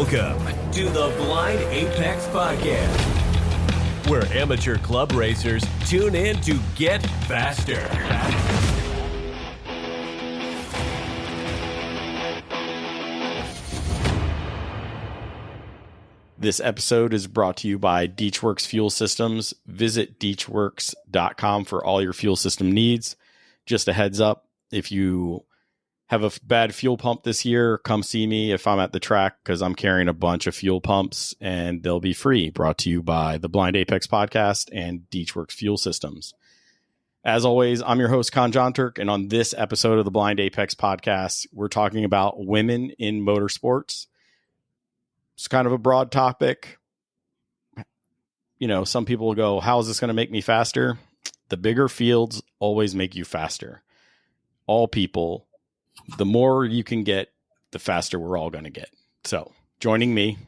Welcome to the Blind Apex Podcast, where amateur club racers tune in to get faster. This episode is brought to you by Deechworks Fuel Systems. Visit deechworks.com for all your fuel system needs. Just a heads up, if you have a bad fuel pump this year, come see me if I'm at the track, because I'm carrying a bunch of fuel pumps and they'll be free. Brought to you by the Blind Apex Podcast and Deechworks Fuel Systems. As always, I'm your host, Con Jonturk, and on this episode of the Blind Apex Podcast, we're talking about women in motorsports. It's kind of a broad topic. You know, some people will go, how is this going to make me faster? The bigger fields always make you faster. All people, the more you can get, the faster we're all going to get. So joining me,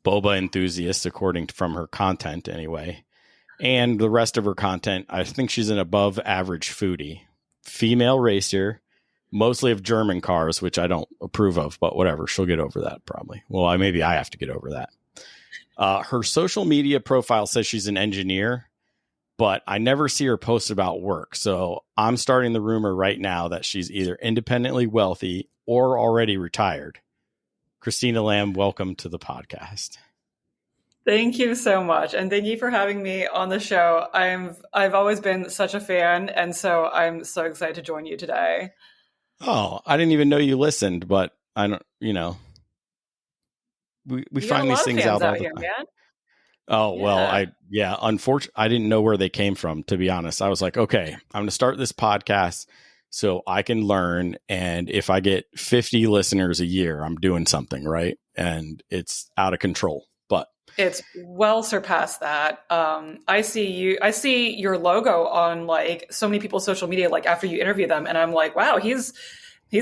boba enthusiast, according from her content anyway, and the rest of her content, I think she's an above average foodie, female racer, mostly of German cars, which I don't approve of, but whatever. She'll get over that probably. Well, maybe I have to get over that. Her social media profile says she's an engineer, but I never see her post about work. So I'm starting the rumor right now that she's either independently wealthy or already retired. Christina Lam, welcome to the podcast. Thank you so much. And thank you for having me on the show. I've always been such a fan. And so I'm so excited to join you today. Oh, I didn't even know you listened, but I don't, we find these things out all the time. Man. Oh, yeah. Well, unfortunately, I didn't know where they came from, to be honest. I was like, okay, I'm going to start this podcast so I can learn. And if I get 50 listeners a year, I'm doing something right. And it's out of control, but it's well surpassed that. I see your logo on like so many people's social media, like after you interview them. And I'm like, wow, he's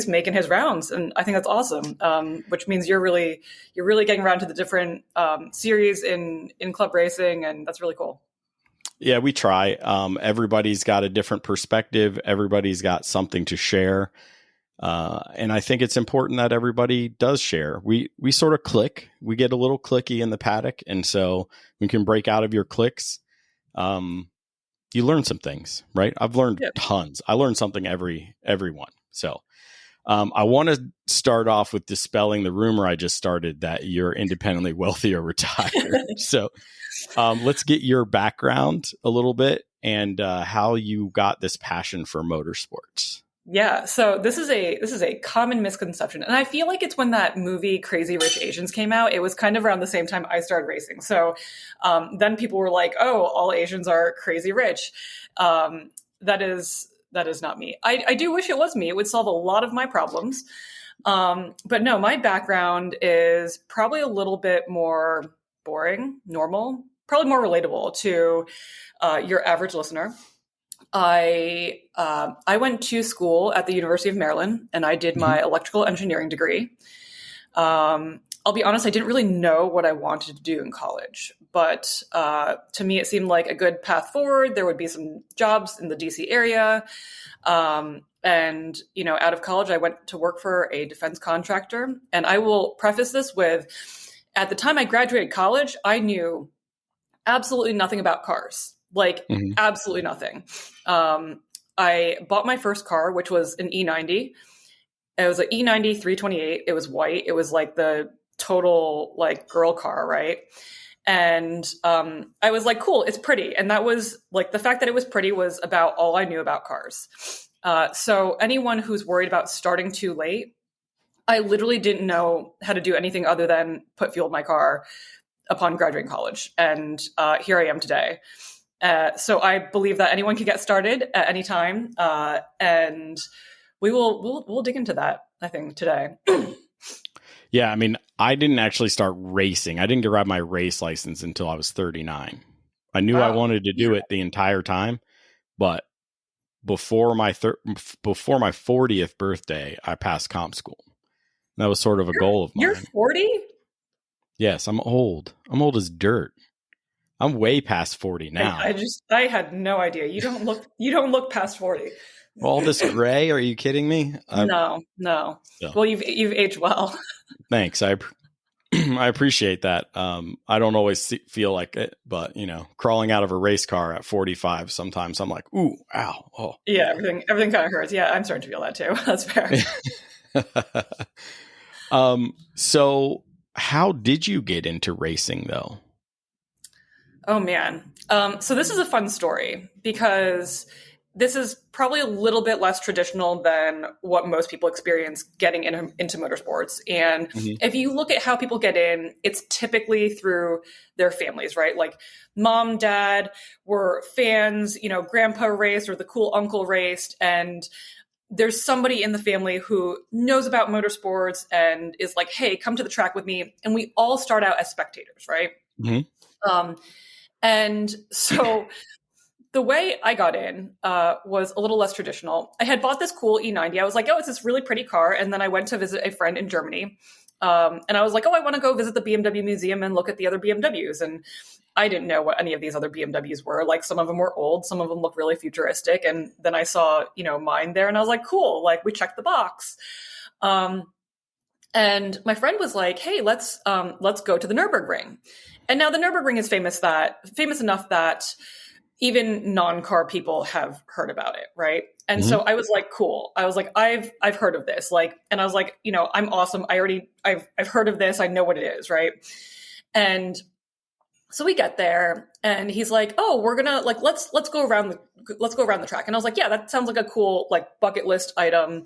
making his rounds. And I think that's awesome. Which means you're really getting around to the different series in club racing. And that's really cool. Yeah, we try. Everybody's got a different perspective. Everybody's got something to share. And I think it's important that everybody does share. We sort of click. We get a little clicky in the paddock. And so we can break out of your clicks. You learn some things, right? I've learned tons. I learn something everyone. So I want to start off with dispelling the rumor I just started that you're independently wealthy or retired. So let's get your background a little bit and how you got this passion for motorsports. Yeah, so this is a common misconception. And I feel like it's when that movie Crazy Rich Asians came out. It was kind of around the same time I started racing. So then people were like, oh, all Asians are crazy rich. That is not me. I do wish it was me. It would solve a lot of my problems. But no, my background is probably a little bit more boring, normal, probably more relatable to your average listener. I went to school at the University of Maryland, and I did my electrical engineering degree. I'll be honest, I didn't really know what I wanted to do in college, but to me, it seemed like a good path forward. There would be some jobs in the DC area. And, out of college, I went to work for a defense contractor. And I will preface this with, at the time I graduated college, I knew absolutely nothing about cars. Absolutely nothing. I bought my first car, which was an E90. It was an E90 328. It was white. It was like the total like girl car, right? And I was like, cool, it's pretty. And that was like, the fact that it was pretty was about all I knew about cars. So anyone who's worried about starting too late, I literally didn't know how to do anything other than put fuel in my car upon graduating college. And here I am today. So I believe that anyone can get started at any time. And we'll dig into that, I think, today. Yeah, I mean, I didn't actually start racing. I didn't grab my race license until I was 39. I knew I wanted to do it the entire time, but before my 40th birthday, I passed comp school. That was sort of a goal of mine. You're 40? Yes, I'm old. I'm old as dirt. I'm way past 40 now. I had no idea. You don't look past 40. All this gray? Are you kidding me? No. So. Well, you've aged well. Thanks. I appreciate that. I don't always feel like it, but crawling out of a race car at 45, sometimes I'm like, ooh, ow, oh. Yeah, everything kind of hurts. Yeah, I'm starting to feel that too. That's fair. So how did you get into racing though? Oh man. So this is a fun story because this is probably a little bit less traditional than what most people experience getting into motorsports. And if you look at how people get in, it's typically through their families, right? Like mom, dad were fans, grandpa raced or the cool uncle raced. And there's somebody in the family who knows about motorsports and is like, hey, come to the track with me. And we all start out as spectators, right? And so the way I got in was a little less traditional. I had bought this cool E90. I was like, oh, it's this really pretty car. And then I went to visit a friend in Germany. And I was like, oh, I want to go visit the BMW museum and look at the other BMWs. And I didn't know what any of these other BMWs were. Like some of them were old, some of them looked really futuristic. And then I saw, mine there and I was like, cool, like we checked the box. And my friend was like, hey, let's go to the Nürburgring. And now the Nürburgring is famous enough that even non-car people have heard about it, right? And so I was like, cool. I was like, I've heard of this, and I was like, I'm awesome. I've heard of this. I know what it is, right? And so we get there, and he's like, oh, we're gonna let's go around the track. And I was like, yeah, that sounds like a cool bucket list item.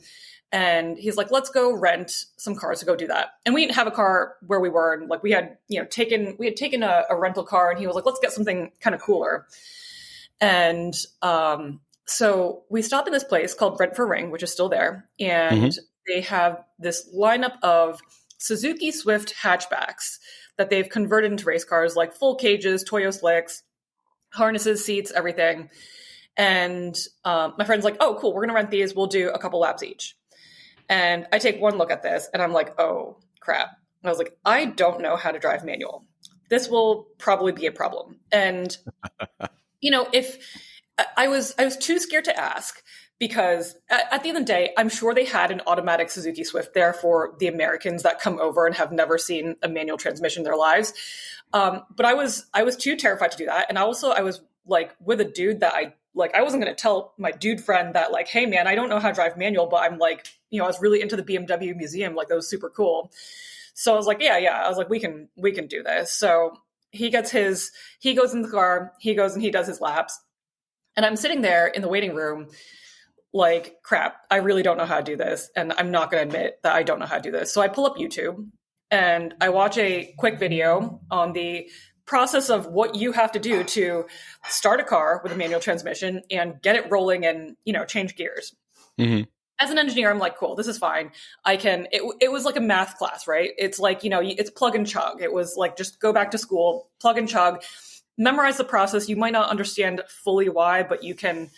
And he's like, let's go rent some cars to go do that. And we didn't have a car where we were, and we had taken a rental car, and he was like, let's get something kind of cooler. And so we stopped in this place called Rent for Ring, which is still there. And they have this lineup of Suzuki Swift hatchbacks that they've converted into race cars, like full cages, Toyo slicks, harnesses, seats, everything. And my friend's like, oh, cool, we're going to rent these. We'll do a couple laps each. And I take one look at this and I'm like, oh, crap. I was like, I don't know how to drive manual. This will probably be a problem. And if I was too scared to ask, because at the end of the day, I'm sure they had an automatic Suzuki Swift there for the Americans that come over and have never seen a manual transmission in their lives. But I was too terrified to do that. And also I was with a dude that I wasn't going to tell my dude friend that hey man, I don't know how to drive manual, but I'm I was really into the BMW museum. That was super cool. So I was like, yeah. I was like, we can do this. So he goes in the car, he goes and he does his laps. And I'm sitting there in the waiting room crap, I really don't know how to do this. And I'm not going to admit that I don't know how to do this. So I pull up YouTube and I watch a quick video on the process of what you have to do to start a car with a manual transmission and get it rolling and, change gears. As an engineer, I'm like, cool, this is fine. It was like a math class, right? It's it's plug and chug. It was just go back to school, plug and chug, memorize the process. You might not understand fully why, but you can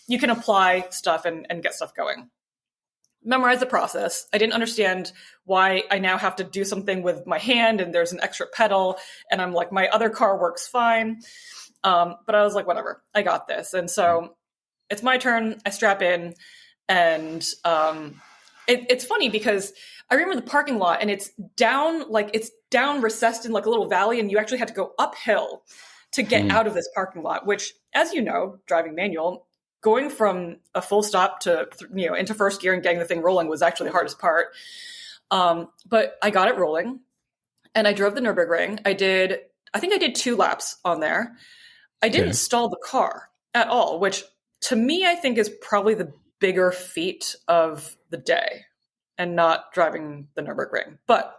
apply stuff and get stuff going. Memorize the process. I didn't understand why I now have to do something with my hand and there's an extra pedal. And I'm like, my other car works fine. But I was like, whatever, I got this. And so it's my turn. I strap in and it's funny because I remember the parking lot and it's down recessed in a little valley. And you actually had to go uphill to get out of this parking lot, which, as you know, driving manual, going from a full stop to, into first gear and getting the thing rolling was actually the hardest part. But I got it rolling and I drove the Nürburgring. I think I did 2 laps on there. I didn't stall the car at all, which to me, I think is probably the bigger feat of the day and not driving the Nürburgring. But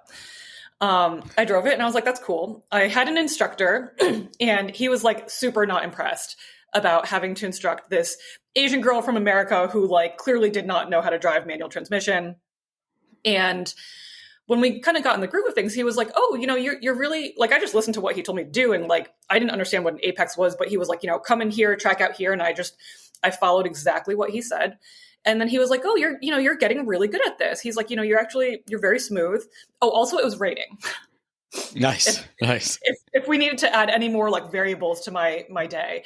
I drove it and I was like, that's cool. I had an instructor and he was super not impressed about having to instruct this Asian girl from America who clearly did not know how to drive manual transmission. And when we kind of got in the groove of things, he was like, oh, you're really I just listened to what he told me to do. And I didn't understand what an apex was, but he was like, come in here, track out here. And I followed exactly what he said. And then he was like, oh, you're getting really good at this. He's like, you're very smooth. Oh, also it was raining. Nice. Nice. If we needed to add any more variables to my day.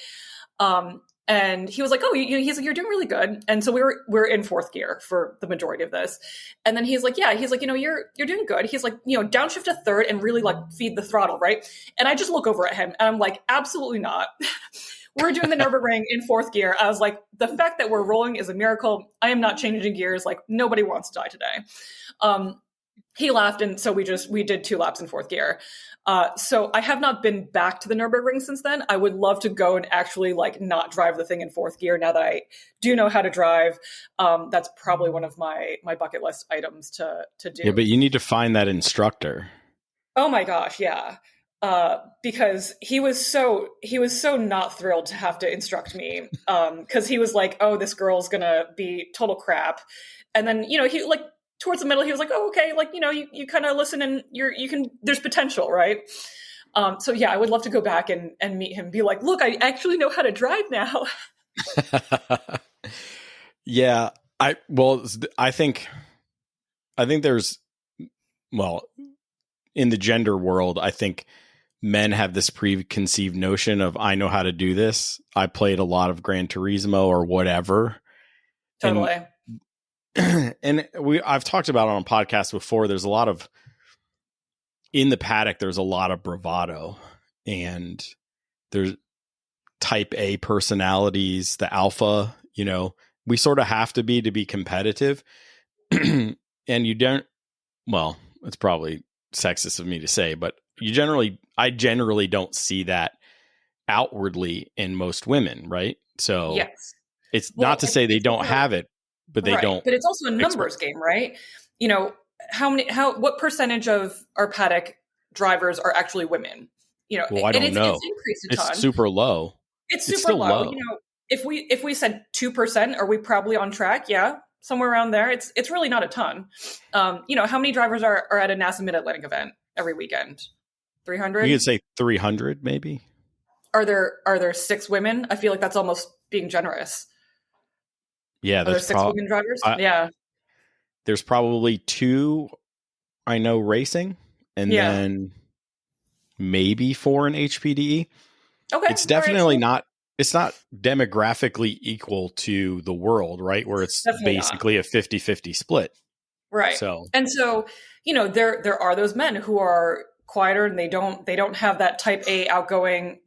And he was like, oh, he's like, you're doing really good. And so we're in fourth gear for the majority of this. And then he's like, yeah, he's like, you're doing good. He's like, downshift to third and really like feed the throttle, right? And I just look over at him and I'm like, absolutely not. We're doing the Nürburgring in fourth gear. I was like, the fact that we're rolling is a miracle. I am not changing gears. Like, nobody wants to die today. He laughed, and so we did 2 laps in fourth gear. So I have not been back to the Nürburgring since then. I would love to go and actually like not drive the thing in fourth gear now that I do know how to drive. That's probably one of my bucket list items to do. Yeah, but you need to find that instructor. Oh my gosh, yeah. Because he was so not thrilled to have to instruct me. Because he was like, oh, this girl's gonna be total crap. And then, he like towards the middle, he was like, oh, okay, like, you kind of listen and there's potential, right? So yeah, I would love to go back and meet him, be like, look, I actually know how to drive now. Yeah. I think there's, in the gender world, I think men have this preconceived notion of, I know how to do this. I played a lot of Gran Turismo or whatever. Totally. And I've talked about it on podcasts before. There's a lot of, in the paddock, there's a lot of bravado, and there's type A personalities, the alpha, we sort of have to be competitive. And you don't, it's probably sexist of me to say, but I generally don't see that outwardly in most women. Right. So yes. It's not to say they don't have it, but they don't. But it's also a numbers game, right? What percentage of our paddock drivers are actually women? Well, I don't know. It's increased a ton. It's super low. It's super low. If we said 2%, are we probably on track? Yeah, somewhere around there. It's really not a ton. How many drivers are at a NASA Mid-Atlantic event every weekend? 300? You could say 300, maybe. Are there 6 women? I feel like that's almost being generous. Yeah, there's 6 women drivers. Yeah, there's probably 2 I know racing, and then maybe 4 in HPDE. Okay, it's definitely not. It's not demographically equal to the world, right? Where it's definitely basically a 50-50 split, right? So there are those men who are quieter and they don't have that type A outgoing,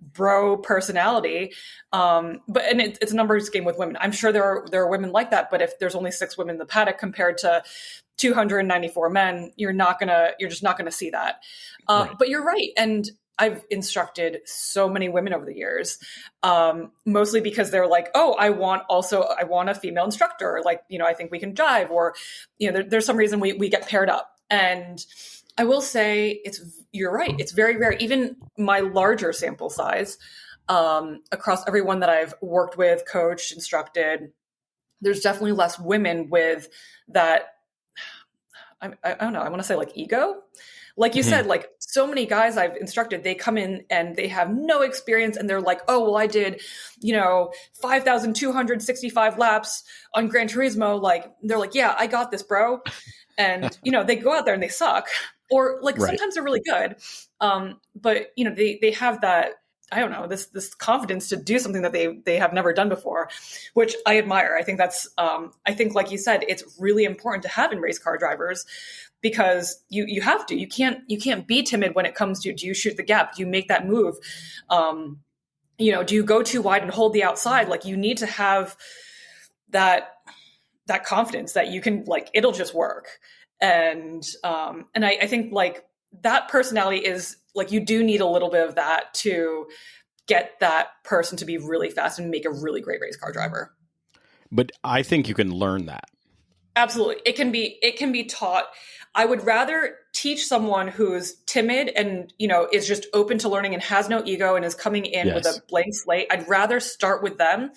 bro personality. But it's a numbers game with women. I'm sure there are women like that, but if there's only 6 women in the paddock compared to 294 men, you're just not gonna see that. Right. But you're right. And I've instructed so many women over the years, mostly because they're like, oh, I want a female instructor. Like, I think we can jive, or, there's some reason we get paired up. And I will say you're right. It's very rare. Even my larger sample size, across everyone that I've worked with, coached, instructed, there's definitely less women with that. I don't know. I want to say like ego. Like you said, like so many guys I've instructed, they come in and they have no experience and they're like, oh, well, I did, 5,265 laps on Gran Turismo. Like, they're like, yeah, I got this, bro. And, they go out there and they suck, or like sometimes they're really good. But, they have that, I don't know, this confidence to do something that they have never done before, which I admire. I think that's, like you said, it's really important to have in race car drivers, because you have to. You can't be timid when it comes to, do you shoot the gap? Do you make that move? Do you go too wide and hold the outside? Like, you need to have that confidence that you can, like, it'll just work. And I think like that personality is like, you do need a little bit of that to get that person to be really fast and make a really great race car driver. But I think you can learn that. Absolutely. It can be taught. I would rather teach someone who's timid and, is just open to learning and has no ego and is coming in with a blank slate. I'd rather start with them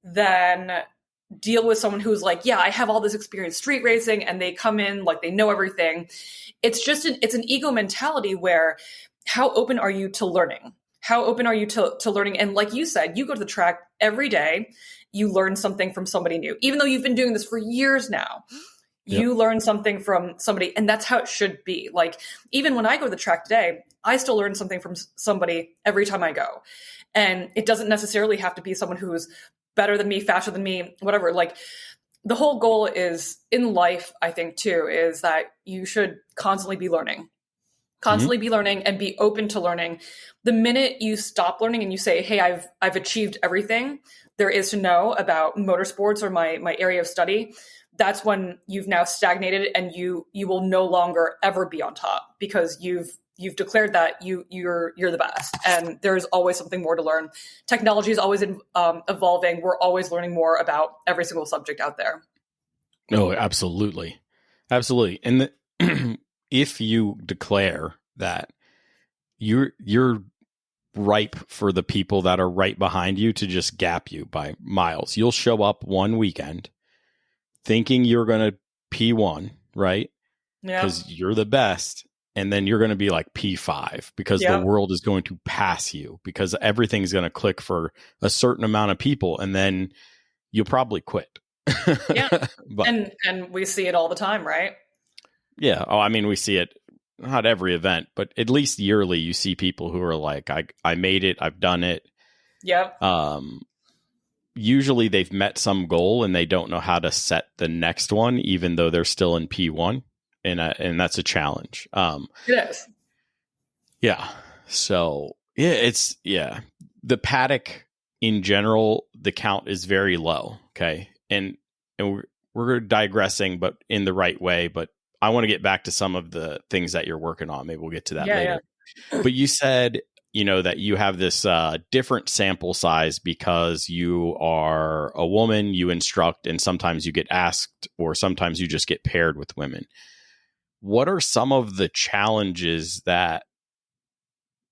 than deal with someone who's like, yeah, I have all this experience street racing, and they come in like they know everything. It's just it's an ego mentality where, how open are you to learning? How open are you to learning? And like you said, you go to the track every day, you learn something from somebody new, even though you've been doing this for years now. You learn something from somebody, and that's how it should be. Like, even when I go to the track today, I still learn something from somebody every time I go. And it doesn't necessarily have to be someone who's better than me, faster than me, whatever. Like, the whole goal is in life, I think too, is that you should constantly be learning. Constantly be learning and be open to learning. The minute you stop learning and you say, hey, I've achieved everything there is to know about motorsports or my area of study, that's when you've now stagnated and you will no longer ever be on top, because you've declared that you're the best, and there's always something more to learn. Technology is always evolving. We're always learning more about every single subject out there. No, absolutely. Absolutely. And if you declare that you're ripe for the people that are right behind you to just gap you by miles, you'll show up one weekend thinking you're going to P1, right? Yeah. Because you're the best. And then you're going to be like P5 because the world is going to pass you, because everything's going to click for a certain amount of people. And then you'll probably quit. Yeah. And we see it all the time, right? Yeah. Oh, I mean, we see it not every event, but at least yearly, you see people who are like, I made it. I've done it. Yeah. Usually they've met some goal and they don't know how to set the next one, even though they're still in P1. And that's a challenge. It is. Yeah. So the paddock in general, the count is very low. Okay. And we're digressing, but in the right way. But I want to get back to some of the things that you're working on. Maybe we'll get to that later. Yeah. But you said, that you have this different sample size because you are a woman, you instruct, and sometimes you get asked, or sometimes you just get paired with women. What are some of the challenges that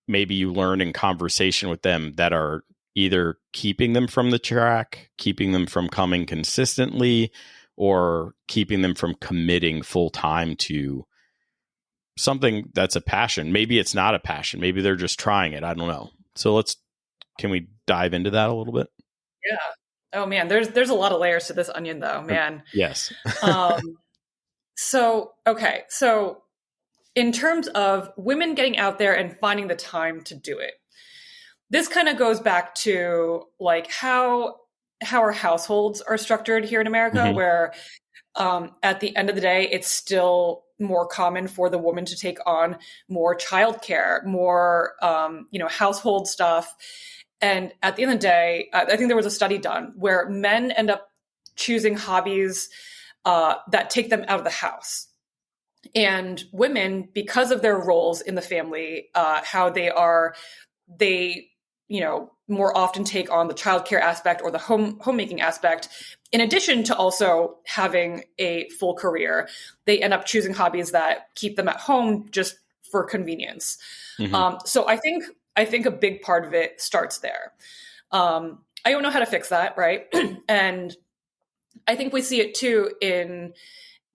maybe you learn in conversation with them that are either keeping them from the track, keeping them from coming consistently, or keeping them from committing full time to something that's a passion? Maybe it's not a passion. Maybe they're just trying it. I don't know. So can we dive into that a little bit? Yeah. Oh man, there's a lot of layers to this onion though, man. Yes. So in terms of women getting out there and finding the time to do it, this kind of goes back to like how our households are structured here in America, where at the end of the day, it's still more common for the woman to take on more childcare, more household stuff. And at the end of the day, I think there was a study done where men end up choosing hobbies that take them out of the house. And women, because of their roles in the family, how they more often take on the childcare aspect or the homemaking aspect, in addition to also having a full career. They end up choosing hobbies that keep them at home just for convenience. So I think a big part of it starts there. I don't know how to fix that, right? And I think we see it too in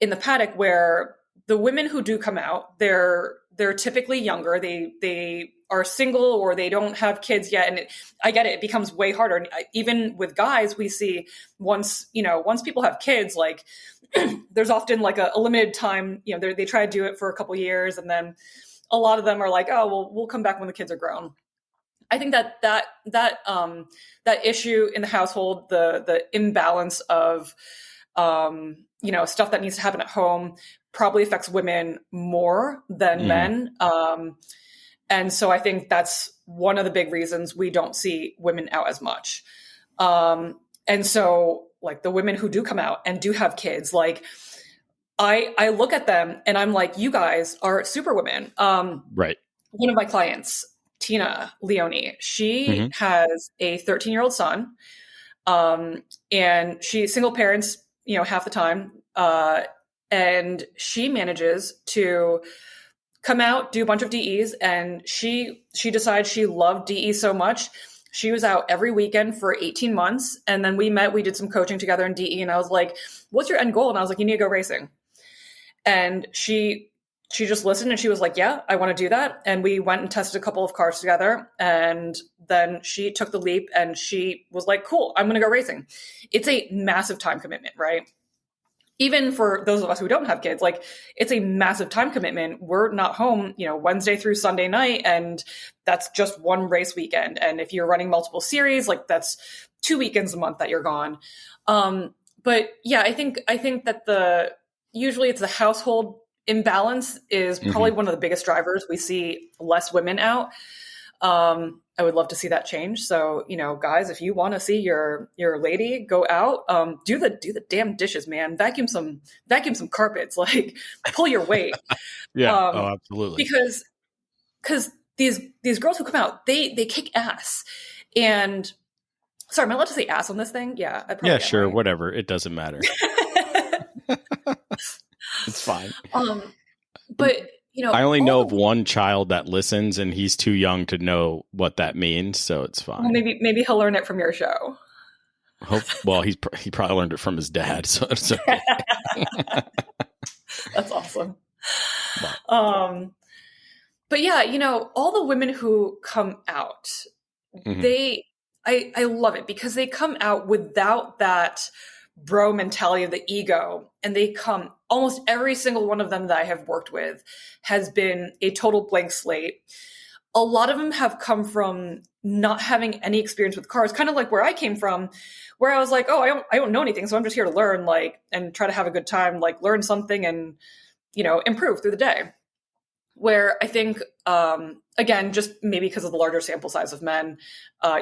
the paddock, where the women who do come out, they're typically younger. They are single or they don't have kids yet. And I get it. It becomes way harder. And even with guys, we see once people have kids, like there's often like a limited time, they try to do it for a couple years. And then a lot of them are like, oh, well, we'll come back when the kids are grown. I think that issue in the household, the imbalance of, stuff that needs to happen at home probably affects women more than men. And so I think that's one of the big reasons we don't see women out as much. And so like the women who do come out and do have kids, like I look at them and I'm like, you guys are super women. Right. One of my clients, Tina Leone, she has a 13-year-old son. And she's single parents, half the time. And she manages to come out, do a bunch of DEs. And she decides she loved DE so much. She was out every weekend for 18 months. And then we did some coaching together in DE. And I was like, what's your end goal? And I was like, you need to go racing. And she just listened and she was like, yeah, I want to do that. And we went and tested a couple of cars together. And then she took the leap and she was like, cool, I'm going to go racing. It's a massive time commitment, right? even for those of us who don't have kids, like it's a massive time commitment. We're not home, Wednesday through Sunday night, and that's just one race weekend. And if you're running multiple series, like that's 2 weekends a month that you're gone. But yeah, I think that usually it's the household imbalance is probably one of the biggest drivers. We see less women out. I would love to see that change. So, guys, if you want to see your lady go out, do the damn dishes, man. Vacuum some carpets, like pull your weight. Yeah. Absolutely. Because these girls who come out, they kick ass. And sorry, am I allowed to say ass on this thing? Yeah. Yeah, sure. Right? Whatever. It doesn't matter. It's fine. But I only know of one child that listens, and he's too young to know what that means, so it's fine. Well, maybe he'll learn it from your show. Well, he probably learned it from his dad, so it's okay. That's awesome. But yeah, all the women who come out, I love it because they come out without that bro mentality of the ego, and they come, almost every single one of them that I have worked with has been a total blank slate. A lot of them have come from not having any experience with cars, kind of like where I came from, where I was like, oh, I don't know anything, so I'm just here to learn, and try to have a good time, learn something and improve through the day. Where I think, again, just maybe because of the larger sample size of men,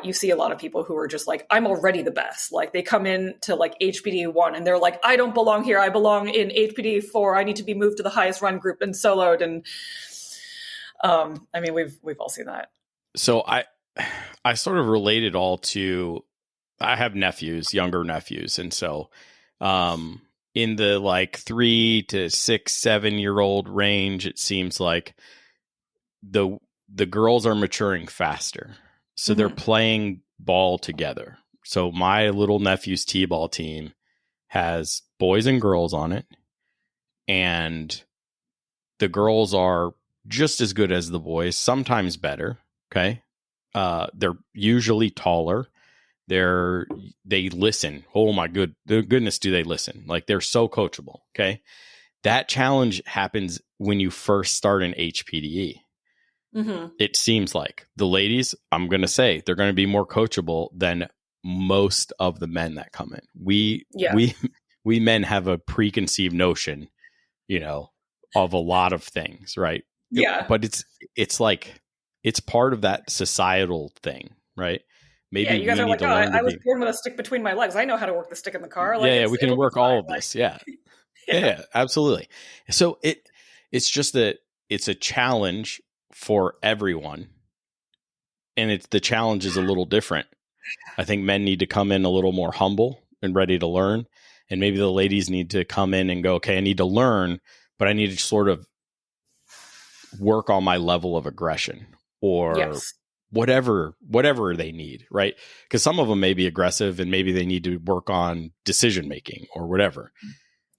you see a lot of people who are just like, I'm already the best. Like they come in to HPD 1 and they're like, I don't belong here. I belong in HPD 4. I need to be moved to the highest run group and soloed. And we've all seen that. So I sort of relate it all to, I have nephews, younger nephews. And so in the 3 to 6, 7-year-old range, it seems like the girls are maturing faster. So they're playing ball together. So my little nephew's t-ball team has boys and girls on it. And the girls are just as good as the boys, sometimes better. Okay. They're usually taller. They listen. Oh my goodness, do they listen? They're so coachable. Okay. That challenge happens when you first start an HPDE. It seems like the ladies, I'm going to say, they're going to be more coachable than most of the men that come in. We men have a preconceived notion, of a lot of things, right? Yeah. But it's part of that societal thing, right? Maybe you guys are like, I was born with a stick between my legs. I know how to work the stick in the car. We can work all of this. Yeah. Yeah, absolutely. So it's just that it's a challenge for everyone. And the challenge is a little different. I think men need to come in a little more humble and ready to learn. And maybe the ladies need to come in and go, okay, I need to learn, but I need to sort of work on my level of aggression or whatever they need, right? Because some of them may be aggressive and maybe they need to work on decision making or whatever.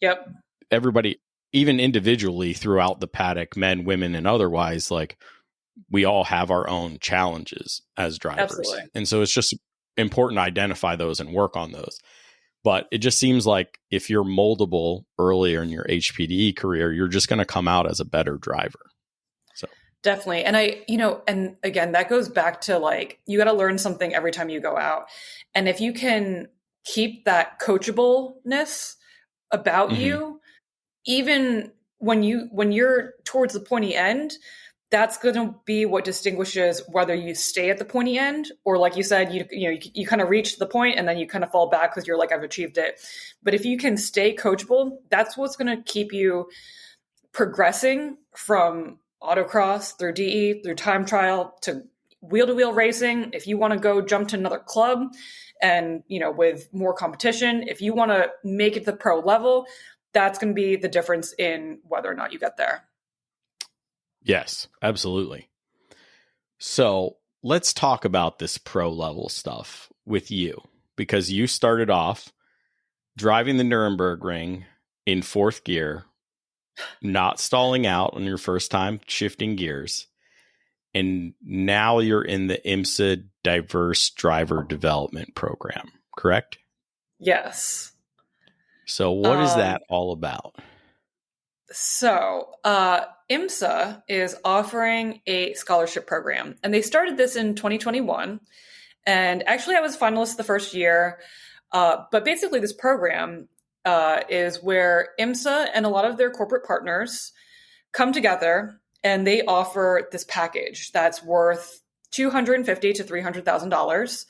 Yep. Everybody, even individually throughout the paddock, men, women, and otherwise, we all have our own challenges as drivers. Absolutely. And so it's just important to identify those and work on those. But it just seems like if you're moldable earlier in your HPDE career, you're just going to come out as a better driver. So definitely. And and again, that goes back to you got to learn something every time you go out. And if you can keep that coachableness about you, even when you're towards the pointy end, that's going to be what distinguishes whether you stay at the pointy end or, like you said, you kind of reach the point and then you kind of fall back because you're like, I've achieved it. But if you can stay coachable, that's what's going to keep you progressing from autocross through DE, through time trial to wheel-to-wheel racing. If you want to go jump to another club and, with more competition, if you want to make it the pro level, that's going to be the difference in whether or not you get there. Yes, absolutely. So let's talk about this pro level stuff with you, because you started off driving the Nuremberg Ring in 4th gear, not stalling out on your first time shifting gears. And now you're in the IMSA Diverse Driver Development Program, correct? Yes. So what is that all about? So IMSA is offering a scholarship program, and they started this in 2021. And actually, I was finalist the first year. But basically, this program is where IMSA and a lot of their corporate partners come together, and they offer this package that's worth $250,000 to $300,000.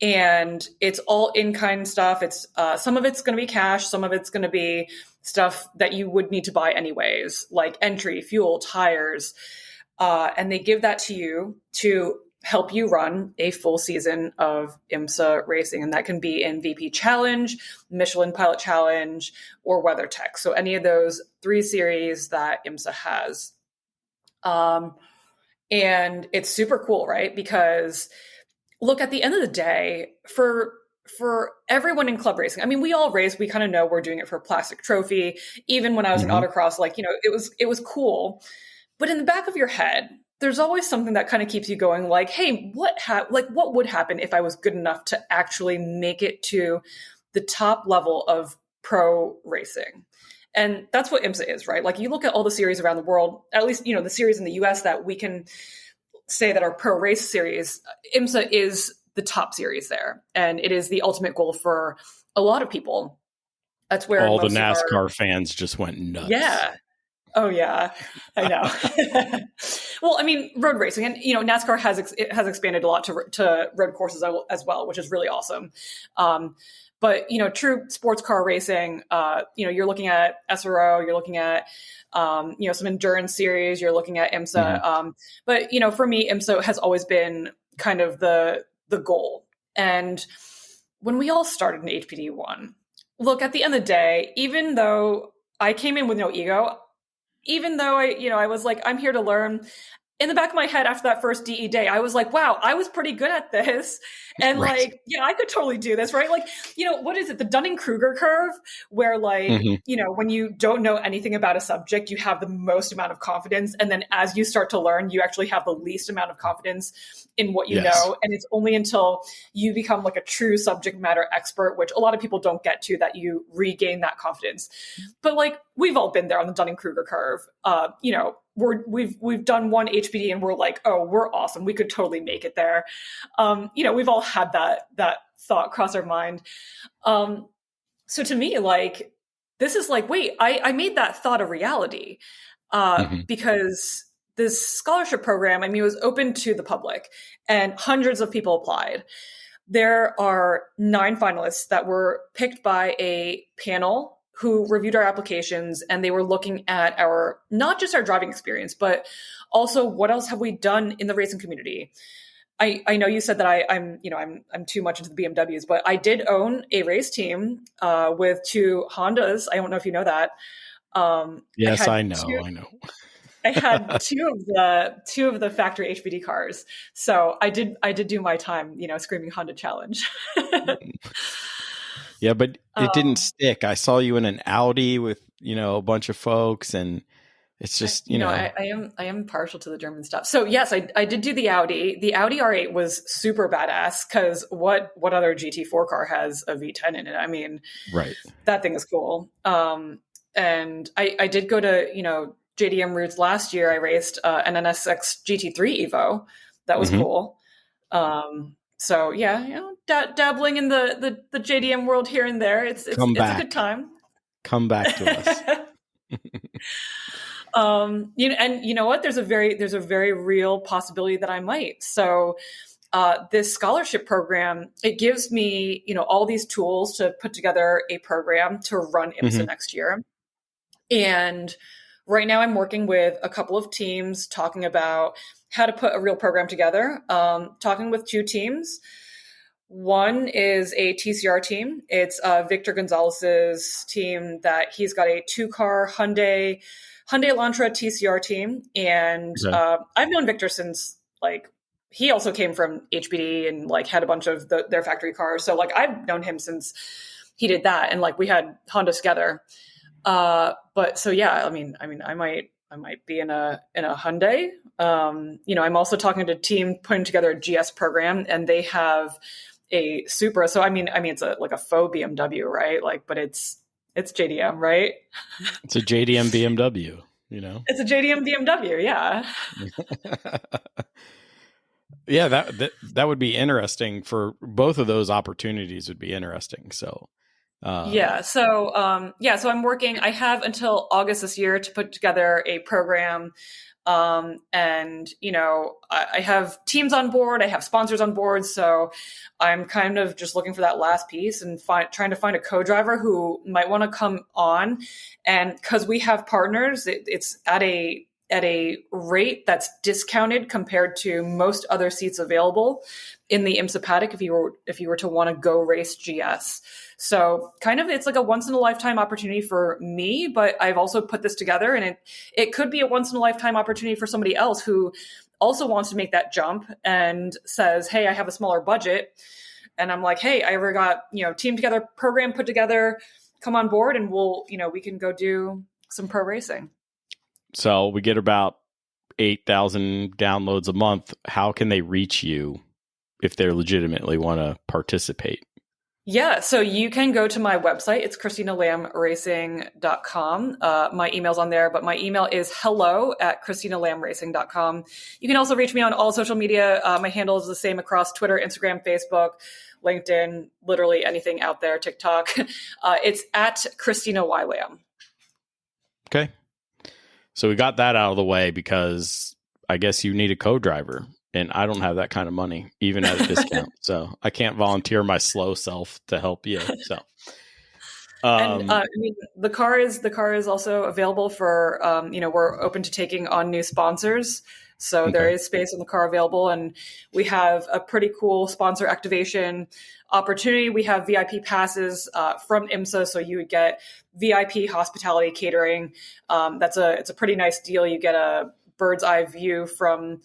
And it's all in-kind stuff. It's some of it's going to be cash, some of it's going to be stuff that you would need to buy anyways, like entry, fuel, tires. And they give that to you to help you run a full season of IMSA racing. And that can be in VP Challenge, Michelin Pilot Challenge, or WeatherTech. So any of those 3 series that IMSA has. And it's super cool, right? Because look, at the end of the day, for everyone in club racing, I mean, we all race, we kind of know we're doing it for a plastic trophy. Even when I was in autocross, like, it was cool. But in the back of your head, there's always something that kind of keeps you going, like, hey, what would happen if I was good enough to actually make it to the top level of pro racing? And that's what IMSA is, right? Like, you look at all the series around the world, at least, the series in the US that we can say that are pro race series, IMSA is the top series there. And it is the ultimate goal for a lot of people. That's where all the NASCAR fans just went nuts. Yeah. Oh yeah, I know. Well, I mean, road racing, and NASCAR has expanded a lot to road courses as well, which is really awesome. But true sports car racing, you're looking at SRO, you're looking at some endurance series, you're looking at IMSA. But for me, IMSA has always been kind of the goal. And when we all started in HPD1, look, at the end of the day, even though I came in with no ego, even though I was like, I'm here to learn, in the back of my head after that first DE day, I was like, wow, I was pretty good at this. And right. Like, yeah, I could totally do this, right? Like, what is it? The Dunning-Kruger curve, where like, when you don't know anything about a subject, you have the most amount of confidence. And then as you start to learn, you actually have the least amount of confidence in what you know. And it's only until you become like a true subject matter expert, which a lot of people don't get to, that you regain that confidence. But like, we've all been there on the Dunning-Kruger curve. We've done one HPD and we're like, oh, we're awesome. We could totally make it there. We've all had that thought cross our mind. So to me, like, this is like, wait, I made that thought a reality because this scholarship program, I mean, it was open to the public and hundreds of people applied. There are 9 finalists that were picked by a panel who reviewed our applications, and they were looking at not just our driving experience, but also what else have we done in the racing community. I know you said that I'm too much into the BMWs, but I did own a race team with 2 Hondas. I don't know if you know that. Yes, I know. I had two of the factory HPD cars, so I did do my time, screaming Honda challenge. Yeah, but it didn't stick. I saw you in an Audi with, a bunch of folks, and it's just, I am partial to the German stuff. So yes, I did do the Audi. The Audi R8 was super badass because what other GT4 car has a V10 in it? I mean, right. That thing is cool. And I did go to, JDM routes last year. I raced an NSX GT3 Evo. That was cool. So yeah, dabbling in the JDM world here and there. It's a good time. Come back to us. And you know what? There's a very real possibility that I might. So this scholarship program, it gives me, all these tools to put together a program to run IMSA next year. And right now I'm working with a couple of teams talking about how to put a real program together, talking with 2 teams. One is a TCR team. It's Victor Gonzalez's team that he's got a 2-car Hyundai Elantra TCR team. And I've known Victor since, like, he also came from HBD and like had a bunch of their factory cars. So like I've known him since he did that. And like we had Hondas together. But so, yeah, I mean, I might be in a Hyundai. I'm also talking to a team putting together a GS program, and they have a Supra. So I mean, it's like a faux BMW, right? Like, but it's It's JDM, right? It's a JDM BMW, It's a JDM BMW, yeah. Yeah, that would be interesting. For both of those opportunities would be interesting. So So I'm working. I have until August this year to put together a program. And I have teams on board, I have sponsors on board. So I'm kind of just looking for that last piece and trying to find a co-driver who might want to come on. And because we have partners, it's at a rate that's discounted compared to most other seats available in the IMSA paddock if you were to want to go race GS. So kind of it's like a once in a lifetime opportunity for me, but I've also put this together, and it could be a once in a lifetime opportunity for somebody else who also wants to make that jump and says, hey, I have a smaller budget. And I'm like, hey, I ever got, team together, program put together, come on board, and we can go do some pro racing. So we get about 8,000 downloads a month. How can they reach you if they legitimately want to participate? Yeah, so you can go to my website. It's ChristinaLamRacing.com. My email's on there, but my email is hello@ChristinaLamRacing.com. You can also reach me on all social media. My handle is the same across Twitter, Instagram, Facebook, LinkedIn, literally anything out there, TikTok. It's at Christina Y. Lam. Okay. So we got that out of the way because I guess you need a co-driver. And I don't have that kind of money, even at a discount. So I can't volunteer my slow self to help you. So, the car is also available for, we're open to taking on new sponsors. So okay. There is space in the car available, and we have a pretty cool sponsor activation opportunity. We have VIP passes from IMSA, so you would get VIP hospitality catering. It's a pretty nice deal. You get a bird's eye view from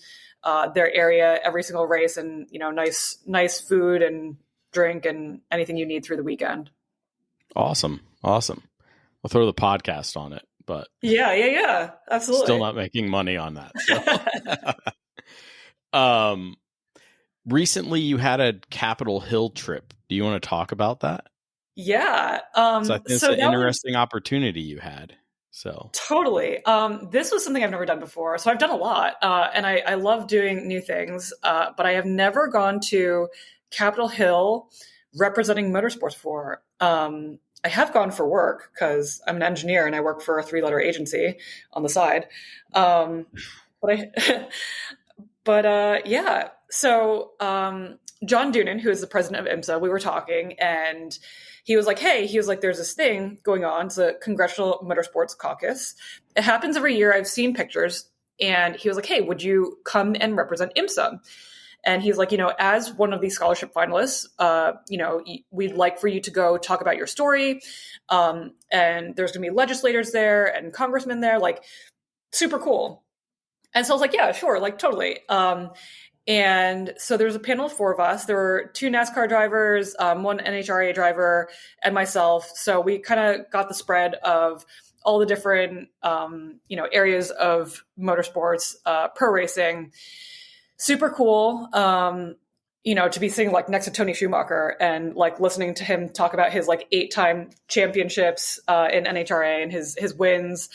their area every single race, and nice food and drink and anything you need through the weekend. Awesome. I'll throw the podcast on it, but yeah, absolutely. Still not making money on that. So. Recently you had a Capitol Hill trip. Do you want to talk about that? Yeah. So I think it's an interesting opportunity you had. So totally. This was something I've never done before. So I've done a lot, and I love doing new things, but I have never gone to Capitol Hill representing motorsports before. I have gone for work because I'm an engineer and I work for a 3-letter agency on the side. Yeah. So John Doonan, who is the president of IMSA, we were talking, and he was like, there's this thing going on. It's a Congressional Motorsports Caucus. It happens every year. I've seen pictures. And he was like, hey, would you come and represent IMSA? And he's like, as one of these scholarship finalists, we'd like for you to go talk about your story. And there's going to be legislators there and congressmen there, like super cool. And so I was like, yeah, sure, like totally. And so there was a panel of 4 of us. There were 2 NASCAR drivers, 1 NHRA driver, and myself. So we kind of got the spread of all the different, areas of motorsports, pro racing. Super cool, to be sitting like next to Tony Schumacher and like listening to him talk about his like 8-time championships in NHRA and his wins.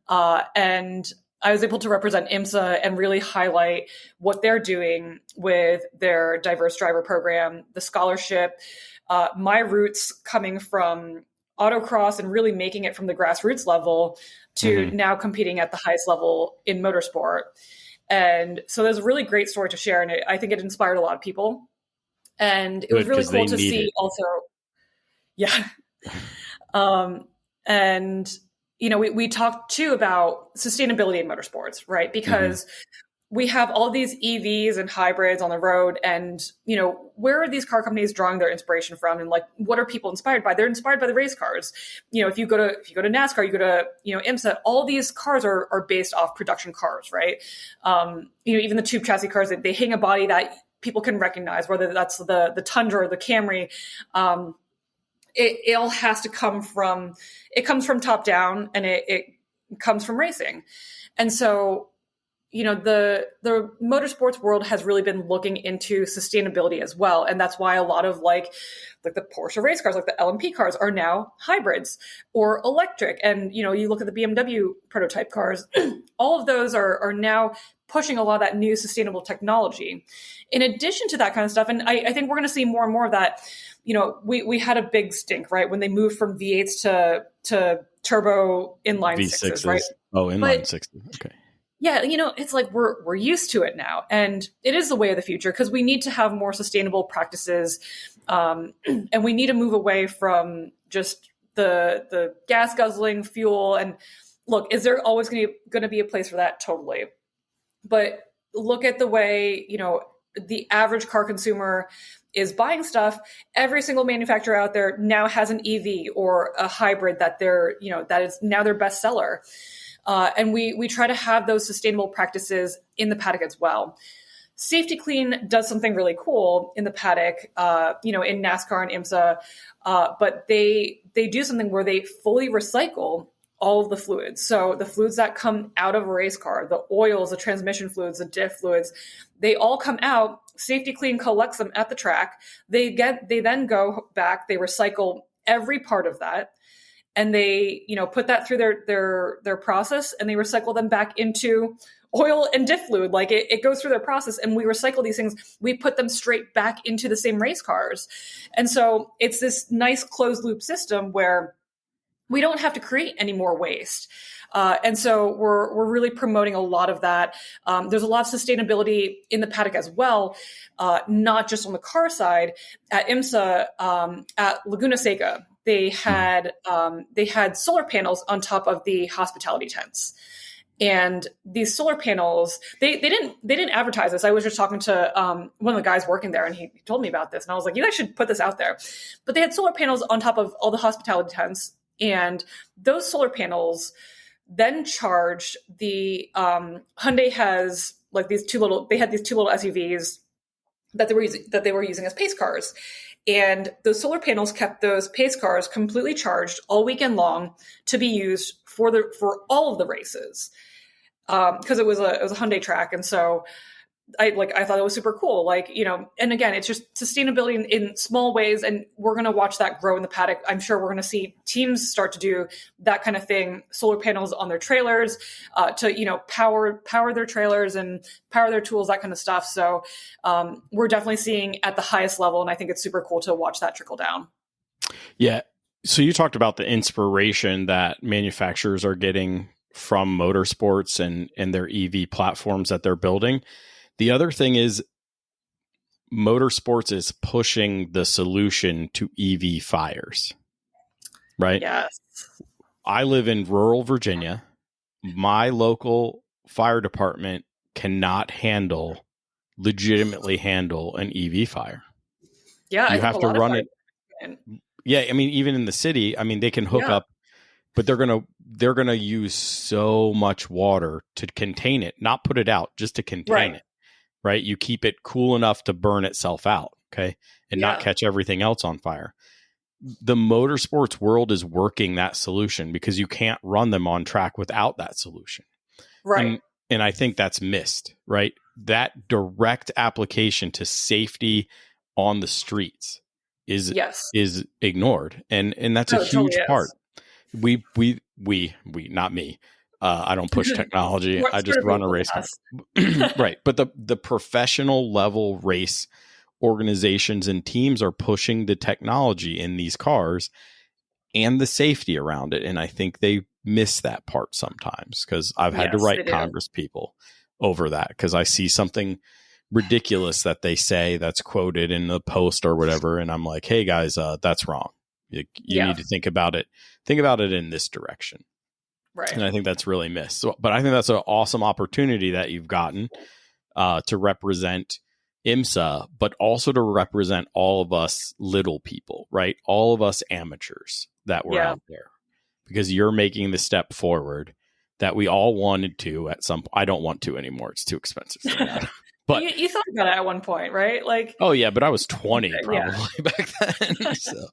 And I was able to represent IMSA and really highlight what they're doing with their diverse driver program, the scholarship, my roots coming from autocross and really making it from the grassroots level to now competing at the highest level in motorsport. And so there's a really great story to share. And I think it inspired a lot of people. And it was really cool to see also. Yeah. We talked too about sustainability in motorsports, right? Because we have all these EVs and hybrids on the road, and, where are these car companies drawing their inspiration from? And like, what are people inspired by? They're inspired by the race cars. If you go to NASCAR, you go to, IMSA, all these cars are based off production cars, right? Even the tube chassis cars, they hang a body that people can recognize, whether that's the Tundra or the Camry. It all has to comes from top down, and it comes from racing. And so, the motorsports world has really been looking into sustainability as well. And that's why a lot of like the Porsche race cars, like the LMP cars, are now hybrids or electric. And, you look at the BMW prototype cars, all of those are now pushing a lot of that new sustainable technology. In addition to that kind of stuff, and I think we're going to see more and more of that. We had a big stink, right, when they moved from V8s to turbo inline V6s, sixes, right? Oh, inline sixes. Okay. Yeah, it's like we're used to it now, and it is the way of the future because we need to have more sustainable practices, and we need to move away from just the gas guzzling fuel. And look, is there always going to be a place for that? Totally, but look at the way the average car consumer is buying stuff. Every single manufacturer out there now has an EV or a hybrid that that is now their bestseller. And we try to have those sustainable practices in the paddock as well. Safety Clean does something really cool in the paddock, in NASCAR and IMSA, but they do something where they fully recycle all of the fluids. So the fluids that come out of a race car, the oils, the transmission fluids, the diff fluids, they all come out. Safety Clean collects them at the track. They then go back, they recycle every part of that. And they, put that through their process, and they recycle them back into oil and diff fluid. Like it goes through their process, and we recycle these things. We put them straight back into the same race cars. And so it's this nice closed loop system where we don't have to create any more waste. And so we're really promoting a lot of that. There's a lot of sustainability in the paddock as well, not just on the car side. At IMSA, at Laguna Seca, they had solar panels on top of the hospitality tents. And these solar panels, they didn't advertise this. I was just talking to one of the guys working there, and he told me about this. And I was like, you guys should put this out there. But they had solar panels on top of all the hospitality tents. And those solar panels then charged the Hyundai has like these two little SUVs that they were using as pace cars. And those solar panels kept those pace cars completely charged all weekend long to be used for all of the races. Because it was a Hyundai track. And so I thought it was super cool. And again, it's just sustainability in small ways, and we're going to watch that grow in the paddock. I'm sure we're going to see teams start to do that kind of thing, solar panels on their trailers, to, power their trailers and power their tools, that kind of stuff. So we're definitely seeing at the highest level, and I think it's super cool to watch that trickle down. Yeah. So you talked about the inspiration that manufacturers are getting from motorsports and their EV platforms that they're building. The other thing is motorsports is pushing the solution to EV fires, right? Yes. I live in rural Virginia. My local fire department cannot legitimately handle an EV fire. Yeah. You have to run it. Yeah. I mean, even in the city, they can hook up, but they're going to use so much water to contain it, not put it out, just to contain it. Right? You keep it cool enough to burn itself out, okay? And not catch everything else on fire. The motorsports world is working that solution because you can't run them on track without that solution. Right. And I think that's missed, right? That direct application to safety on the streets is ignored. And that's a huge part. We, not me. I don't push technology. I just run a race car. Right. But the professional level race organizations and teams are pushing the technology in these cars and the safety around it. And I think they miss that part sometimes because I've had to write Congress people over that because I see something ridiculous that they say that's quoted in the post or whatever. And I'm like, hey guys, that's wrong. You need to think about it. Think about it in this direction. Right. And I think that's really missed. So, but I think that's an awesome opportunity that you've gotten to represent IMSA, but also to represent all of us little people, right? All of us amateurs that were out there, because you're making the step forward that we all wanted to at some point. I don't want to anymore. It's too expensive for that. But you thought about it at one point, right? Like, oh yeah, but I was 20 probably back then. So,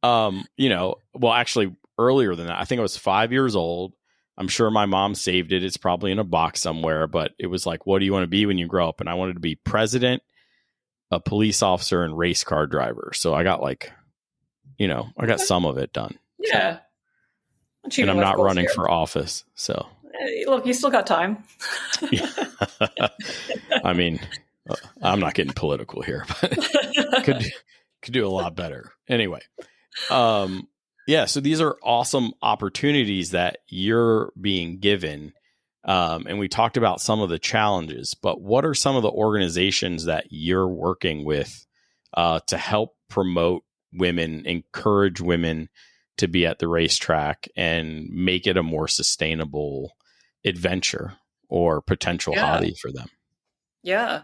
well, actually, earlier than that. I think I was 5 years old. I'm sure my mom saved it. It's probably in a box somewhere, but it was like, what do you want to be when you grow up? And I wanted to be president, a police officer, and race car driver. So I got like, I got some of it done. Yeah. So, and I'm not running for office. So look, you still got time. I mean, I'm not getting political here, but could do a lot better. Anyway. Yeah. So these are awesome opportunities that you're being given. And we talked about some of the challenges, but what are some of the organizations that you're working with to help promote women, encourage women to be at the racetrack and make it a more sustainable adventure or potential hobby for them? Yeah.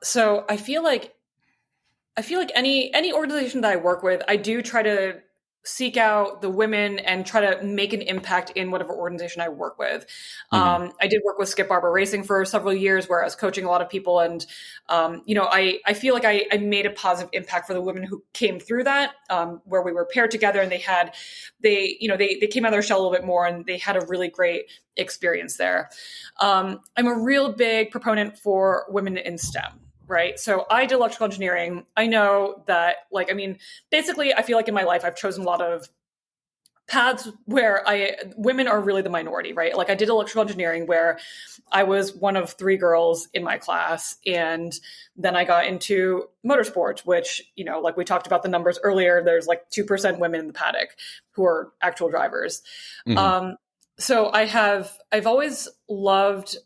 So I feel like any organization that I work with, I do try to seek out the women and try to make an impact in whatever organization I work with. I did work with Skip Barber Racing for several years where I was coaching a lot of people. And, I feel like I made a positive impact for the women who came through that, where we were paired together and they came out of their shell a little bit more and they had a really great experience there. I'm a real big proponent for women in STEM. Right. So I did electrical engineering. I know that, basically, I feel like in my life, I've chosen a lot of paths where women are really the minority, right? Like I did electrical engineering where I was one of 3 girls in my class. And then I got into motorsports, which, like we talked about the numbers earlier, there's like 2% women in the paddock who are actual drivers. So I've always loved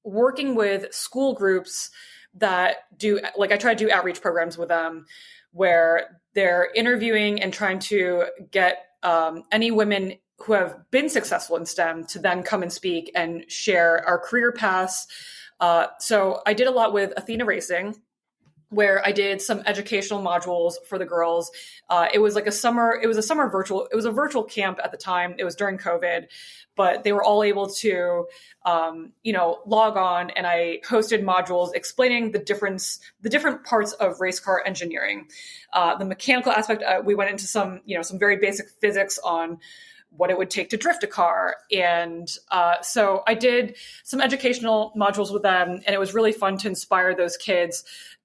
working with school groups that I try to do outreach programs with them where they're interviewing and trying to get any women who have been successful in STEM to then come and speak and share our career paths. So I did a lot with Athena Racing, where I did some educational modules for the girls. It was a virtual camp at the time. It was during COVID, but they were all able to, log on, and I hosted modules explaining the different parts of race car engineering. The mechanical aspect, we went into some very basic physics on what it would take to drift a car. And so I did some educational modules with them, and it was really fun to inspire those kids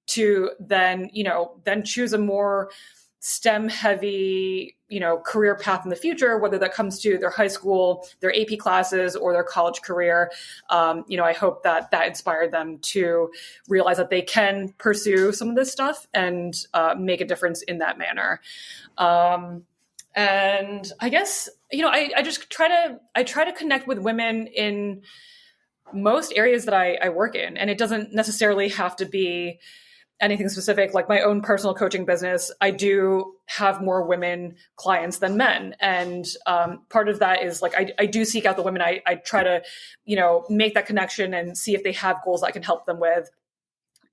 to then choose a more STEM heavy, career path in the future, whether that comes to their high school, their AP classes, or their college career. I hope that inspired them to realize that they can pursue some of this stuff and make a difference in that manner. And I guess, I just try to connect with women in most areas that I work in. And it doesn't necessarily have to be anything specific. Like my own personal coaching business, I do have more women clients than men. And part of that is like, I do seek out the women. I try to, make that connection and see if they have goals I can help them with.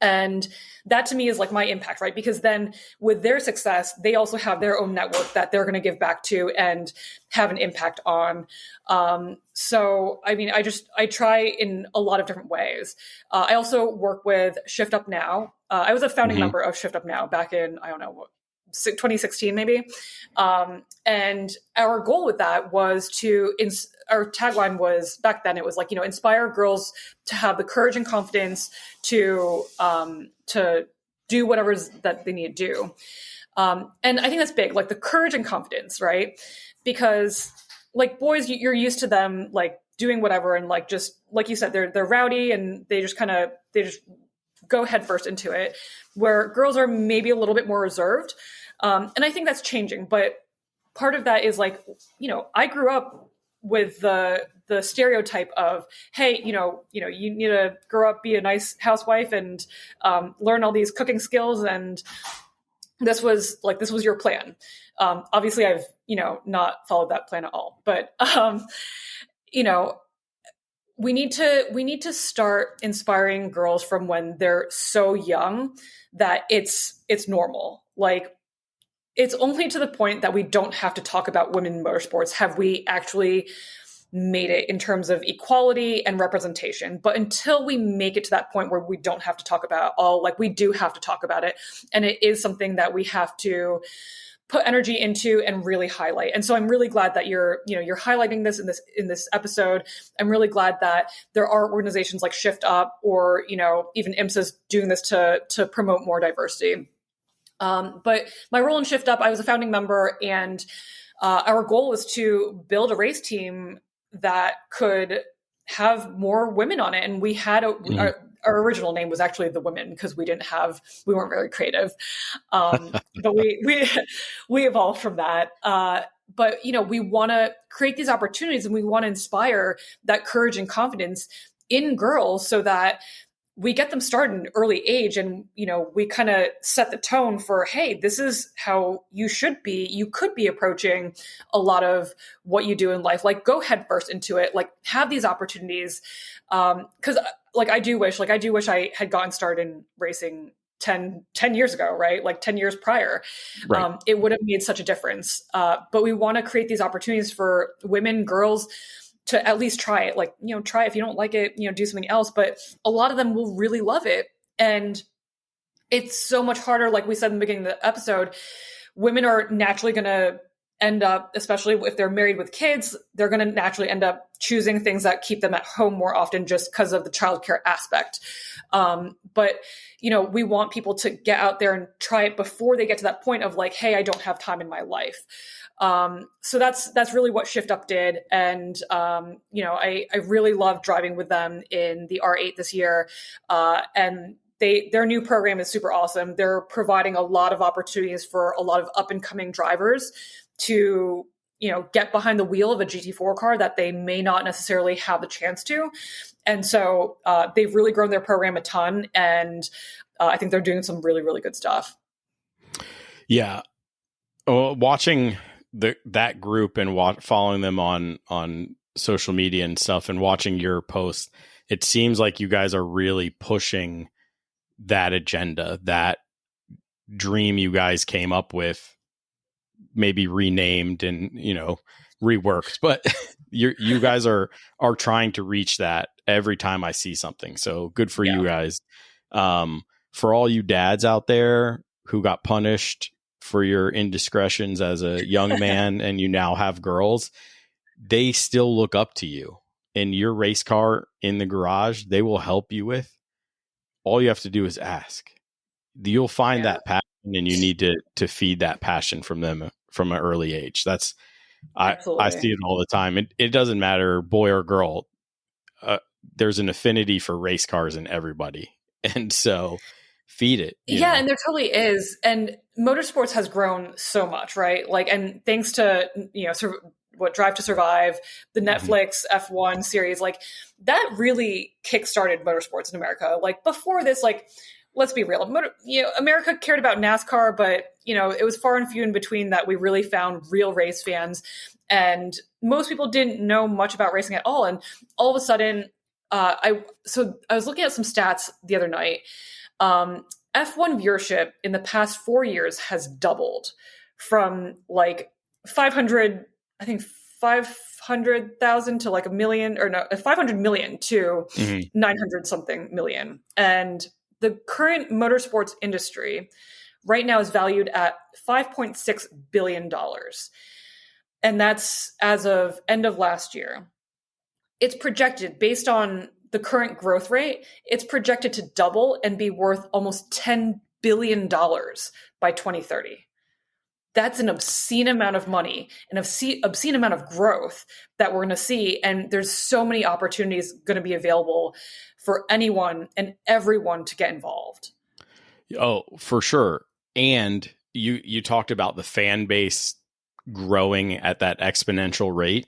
And that to me is like my impact, right? Because then with their success, they also have their own network that they're going to give back to and have an impact on. So, I try in a lot of different ways. I also work with Shift Up Now. I was a founding member of Shift Up Now back in, 2016 maybe. And our goal with that was our tagline was, back then it was like, inspire girls to have the courage and confidence to do whatever that they need to do. And I think that's big, like the courage and confidence, right? Because like boys, you're used to them like doing whatever. And like, just like you said, they're rowdy and they just go headfirst into it, where girls are maybe a little bit more reserved. And I think that's changing, but part of that is like, I grew up with the stereotype of, hey, you need to grow up, be a nice housewife and learn all these cooking skills. And this was your plan. Obviously I've, not followed that plan at all, but, we need to start inspiring girls from when they're so young that it's normal. Like, it's only to the point that we don't have to talk about women in motorsports have we actually made it in terms of equality and representation. But until we make it to that point where we don't have to talk about we do have to talk about it. And it is something that we have to put energy into and really highlight. And so I'm really glad that you're highlighting this in this episode. I'm really glad that there are organizations like Shift Up or, even IMSA's doing this to promote more diversity. But my role in Shift Up, I was a founding member, and our goal was to build a race team that could have more women on it. And we had our original name was actually The Women because we weren't very creative. But we evolved from that. But, we want to create these opportunities, and we want to inspire that courage and confidence in girls so that we get them started in an early age, and, we kind of set the tone for, hey, this is how you should be. You could be approaching a lot of what you do in life. Like, go head first into it, like have these opportunities. Cause I do wish I had gotten started in racing 10 years ago, right? Like 10 years prior. Right. It would have made such a difference. But we want to create these opportunities for women, girls, to at least try it. Like, try it. If you don't like it, do something else. But a lot of them will really love it. And it's so much harder. Like we said in the beginning of the episode, women are naturally going to end up, especially if they're married with kids, they're going to naturally end up choosing things that keep them at home more often just because of the childcare aspect. But, we want people to get out there and try it before they get to that point of like, hey, I don't have time in my life. So that's really what Shift Up did. And, I really love driving with them in the R8 this year. And their new program is super awesome. They're providing a lot of opportunities for a lot of up and coming drivers to, get behind the wheel of a GT4 car that they may not necessarily have the chance to. And so, they've really grown their program a ton. And, I think they're doing some really, really good stuff. Yeah. Watching that group and following them on social media and stuff, and watching your posts, it seems like you guys are really pushing that agenda, that dream you guys came up with, maybe renamed and reworked, but you guys are trying to reach that every time I see something. So good for you guys. For all you dads out there who got punished for your indiscretions as a young man and you now have girls, they still look up to you. In your race car in the garage, they will help you with. All you have to do is ask. You'll find that passion, and you need to feed that passion from them from an early age. That's I see it all the time. It doesn't matter boy or girl. There's an affinity for race cars in everybody, and so feed it. Yeah, and there totally is. And motorsports has grown so much, right? Like, and thanks to Drive to Survive, the Netflix F1 series, like that really kickstarted motorsports in America. Like before this, like, let's be real, America cared about NASCAR, but it was far and few in between that we really found real race fans, and most people didn't know much about racing at all. And all of a sudden, I was looking at some stats the other night. F1 viewership in the past 4 years has doubled from like 500,000 to like 500 million to 900 something million. And the current motorsports industry right now is valued at $5.6 billion. And that's as of end of last year. It's projected, based on the current growth rate, it's projected to double and be worth almost $10 billion by 2030. That's an obscene amount of money, an obscene amount of growth that we're going to see. And there's so many opportunities going to be available for anyone and everyone to get involved. Oh, for sure. And you talked about the fan base growing at that exponential rate.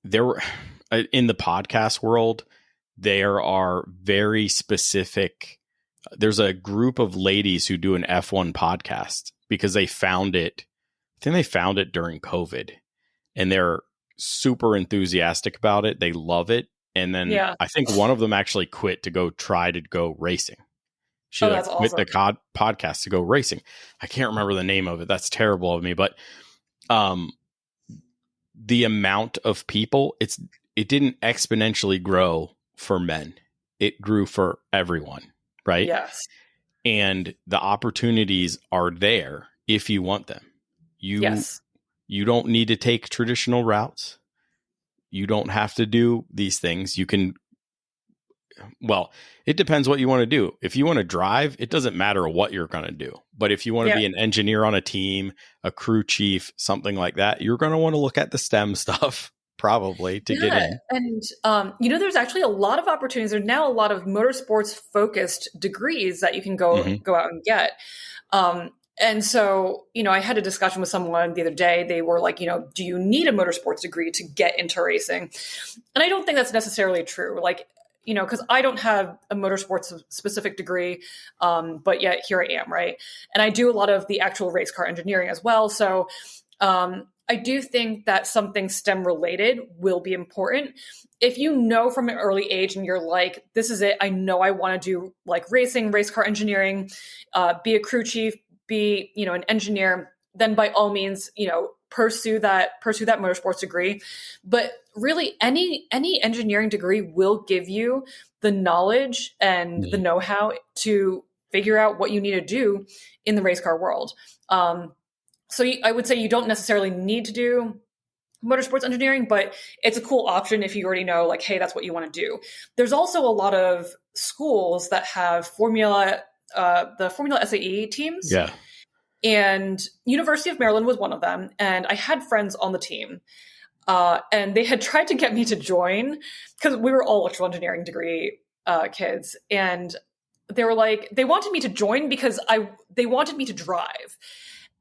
There were, in the podcast world, there are very specific. There's a group of ladies who do an F1 podcast because they found it. I think they found it during COVID, and they're super enthusiastic about it. They love it. And then I think one of them actually quit to go racing. She that's quit awesome. the podcast to go racing. I can't remember the name of it. That's terrible of me. But the amount of people, it didn't exponentially grow for men. It grew for everyone, right? Yes. And the opportunities are there. if you want them. Yes. You don't need to take traditional routes. You don't have to do these things. You can, well, it depends what you want to do. If you want to drive, it doesn't matter what you're going to do. But if you want to be an engineer on a team, a crew chief, something like that, you're going to want to look at the STEM stuff probably to get in. And, there's actually a lot of opportunities. There's now a lot of motorsports focused degrees that you can go out and get. And so, I had a discussion with someone the other day. They were like, do you need a motorsports degree to get into racing? And I don't think that's necessarily true. Like, because I don't have a motorsports specific degree, but yet here I am, right? And I do a lot of the actual race car engineering as well. So I do think that something STEM related will be important. If you know from an early age and you're like, this is it, I know I want to do like racing, race car engineering, be a crew chief, be, an engineer, then by all means, pursue that motorsports degree. But really any engineering degree will give you the knowledge and the know-how to figure out what you need to do in the race car world. So I would say you don't necessarily need to do motorsports engineering, but it's a cool option if you already know, like, hey, that's what you want to do. There's also a lot of schools that have the Formula SAE teams. Yeah. And University of Maryland was one of them. And I had friends on the team. And they had tried to get me to join because we were all electrical engineering degree kids. And they were like, they wanted me to join because they wanted me to drive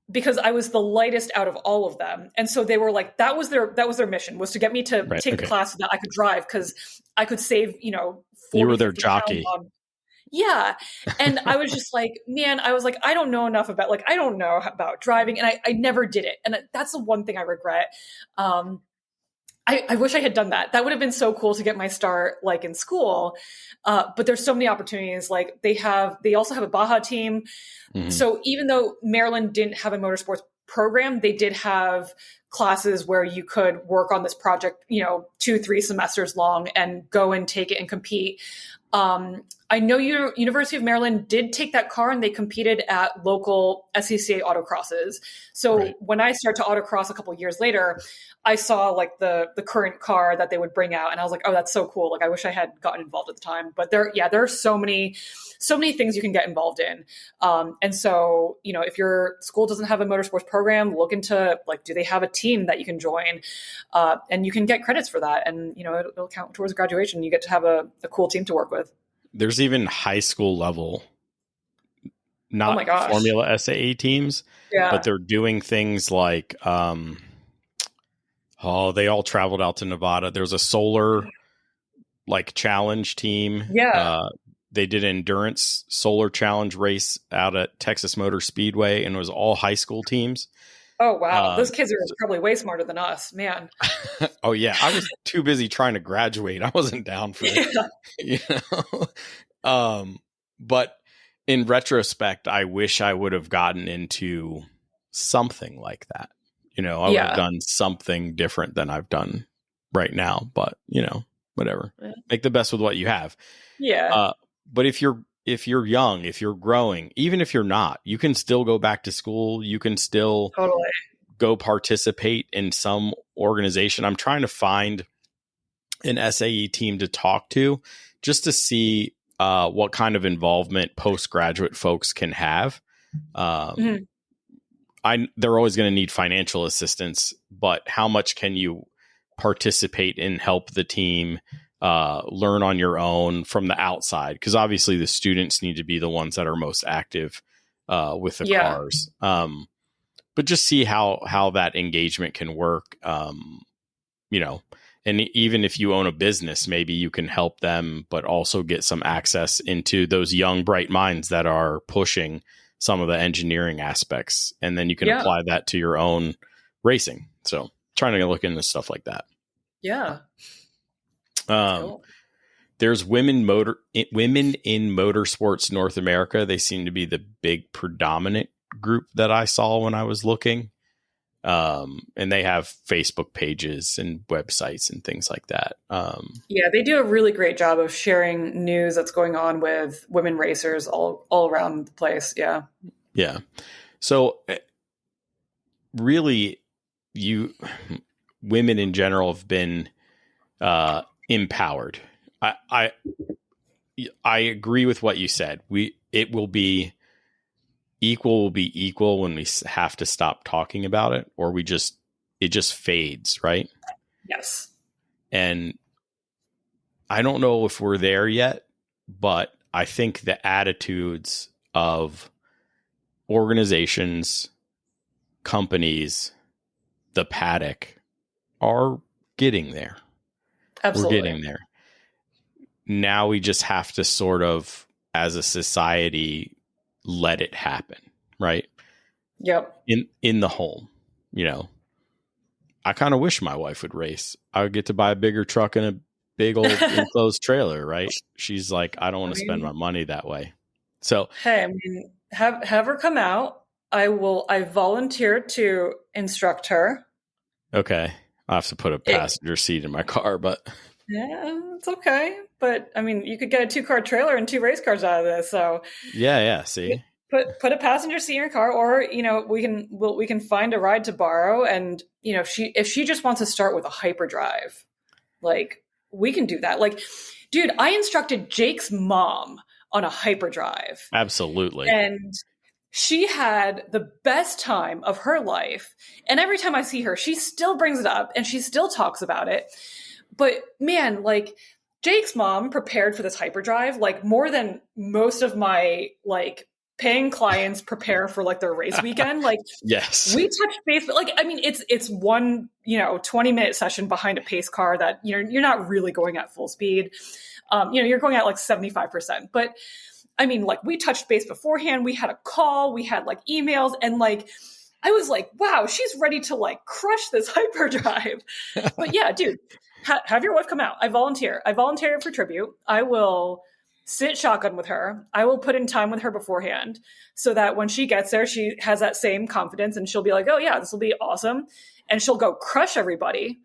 because I was the lightest out of all of them. And so they were like, that was their mission, was to get me to take the class so that I could drive because I could save, 40, you were their jockey. Yeah. And I was just like, man, I don't know enough I don't know about driving. And I never did it. And that's the one thing I regret. I wish I had done that. That would have been so cool to get my start like in school. But there's so many opportunities. Like they also have a Baja team. Mm-hmm. So even though Maryland didn't have a motorsports program, they did have classes where you could work on this project, 2-3 semesters long and go and take it and compete. I know University of Maryland did take that car and they competed at local SCCA autocrosses. So when I started to autocross a couple of years later, I saw like the current car that they would bring out. And I was like, oh, that's so cool. Like, I wish I had gotten involved at the time, but there are so many things you can get involved in. And so, if your school doesn't have a motorsports program, look into like, do they have a team that you can join? And you can get credits for that. And, it'll count towards graduation. You get to have a cool team to work with. There's even high school level, not Formula SAE teams, but they're doing things like, they all traveled out to Nevada. There's a solar like challenge team. Yeah. They did an endurance solar challenge race out at Texas Motor Speedway, and it was all high school teams. Oh, wow. Those kids are probably way smarter than us, man. Oh, yeah. I was too busy trying to graduate. I wasn't down for it. But in retrospect, I wish I would have gotten into something like that. I would have done something different than I've done right now. But, whatever. Make the best with what you have. Yeah. But if you're young, if you're growing, even if you're not, you can still go back to school. You can still go participate in some organization. I'm trying to find an SAE team to talk to just to see what kind of involvement postgraduate folks can have. They're always going to need financial assistance, but how much can you participate and help the team learn on your own from the outside? Because obviously the students need to be the ones that are most active with the cars. But just see how that engagement can work. And even if you own a business, maybe you can help them, but also get some access into those young, bright minds that are pushing some of the engineering aspects. And then you can apply that to your own racing. So trying to look into stuff like that. Yeah. Cool. There's women in motorsports North America. They seem to be the big predominant group that I saw when I was looking. And they have Facebook pages and websites and things like that. They do a really great job of sharing news that's going on with women racers all around the place. Yeah. Yeah. So really, women in general have been empowered. I agree with what you said. It will be equal when we have to stop talking about it, or it just fades, right? Yes. And I don't know if we're there yet, but I think the attitudes of organizations, companies, the paddock are getting there. Absolutely. We're getting there. Now we just have to sort of, as a society, let it happen, right? Yep. In the home, I kind of wish my wife would race. I would get to buy a bigger truck and a big old enclosed trailer, right? She's like, I don't want to spend my money that way. So, hey, I mean, have her come out. I volunteered to instruct her. Okay. I have to put a passenger seat in my car, but yeah, it's okay. But I mean, you could get a 2-car trailer and 2 race cars out of this. So yeah. See, put a passenger seat in your car, or we can find a ride to borrow. And if she just wants to start with a hyperdrive, like we can do that. Like, dude, I instructed Jake's mom on a hyperdrive. Absolutely. And she had the best time of her life. And every time I see her, she still brings it up and she still talks about it. But man, like Jake's mom prepared for this hyperdrive, like more than most of my like paying clients prepare for like their race weekend. Like, yes, we touched base, but like, I mean, it's one, 20-minute session behind a pace car that, you're not really going at full speed. You're going at like 75%, but I mean, like we touched base beforehand. We had a call, we had like emails, and like, I was like, wow, she's ready to like crush this hyperdrive. But yeah, dude, have your wife come out. I volunteer for tribute. I will sit shotgun with her. I will put in time with her beforehand so that when she gets there, she has that same confidence and she'll be like, oh yeah, this will be awesome. And she'll go crush everybody.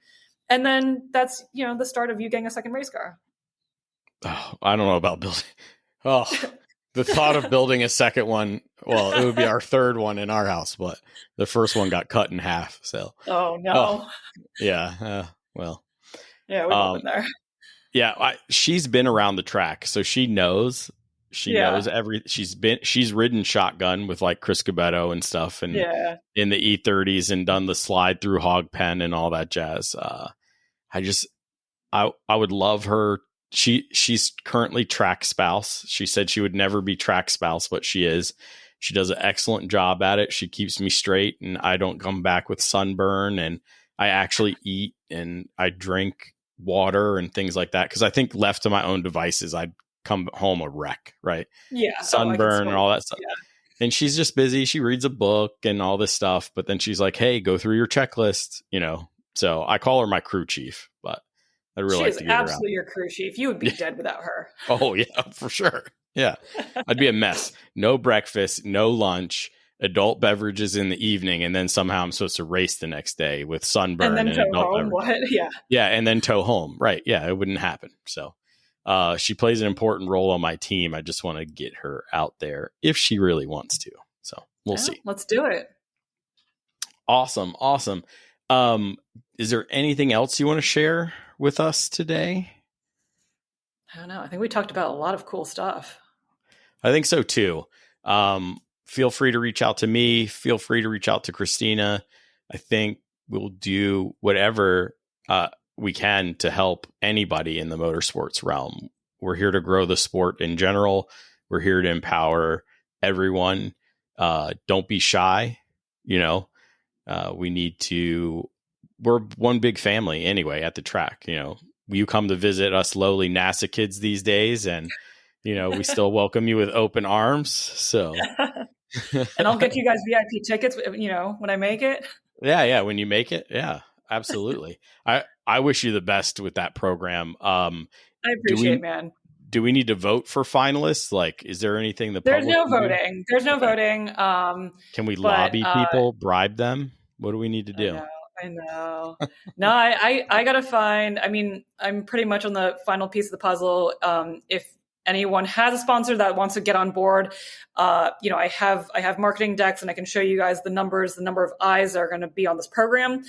And then that's, the start of you getting a second race car. Oh, I don't know about building. Oh, the thought of building a second one. Well, it would be our third one in our house, but the first one got cut in half. So, oh no. Yeah. Well, yeah, we've all been there. Yeah, she's been around the track, so she knows. Knows she's ridden shotgun with like Chris Gabetto and stuff, and in the E30s, and done the slide through hog pen and all that jazz. I would love her. She's currently track spouse. She said she would never be track spouse, but she is. She does an excellent job at it. She keeps me straight, and I don't come back with sunburn, and I actually eat and I drink water and things like that, because I think left to my own devices I'd come home a wreck, right? Yeah, sunburn and all that stuff. Yeah. And she's just busy. She reads a book and all this stuff, but then she's like, hey, go through your checklist, so I call her my crew chief, but I really like to get her out. Absolutely your crew chief. You would be dead without her. Oh yeah, for sure. Yeah, I'd be a mess. No breakfast, no lunch, adult beverages in the evening, and then somehow I'm supposed to race the next day with sunburn and then tow home. What? Yeah, and then tow home. Right? Yeah, it wouldn't happen. So, she plays an important role on my team. I just want to get her out there if she really wants to. So we'll see. Let's do it. Awesome. Is there anything else you want to share with us today? I don't know. I think we talked about a lot of cool stuff. I think so too. Feel free to reach out to me. Feel free to reach out to Christina. I think we'll do whatever we can to help anybody in the motorsports realm. We're here to grow the sport in general. We're here to empower everyone. Don't be shy. We're one big family anyway at the track. You come to visit us lowly NASA kids these days, and we still welcome you with open arms. So, and I'll get you guys VIP tickets, when I make it. Yeah. When you make it. Yeah, absolutely. I wish you the best with that program. I appreciate it, man. Do we need to vote for finalists? Like, is there anything There's no voting. There's no voting. Can we lobby people, bribe them? What do we need to do? I know. No, I got to find, I'm pretty much on the final piece of the puzzle. If anyone has a sponsor that wants to get on board, I have marketing decks, and I can show you guys the number of eyes that are going to be on this program.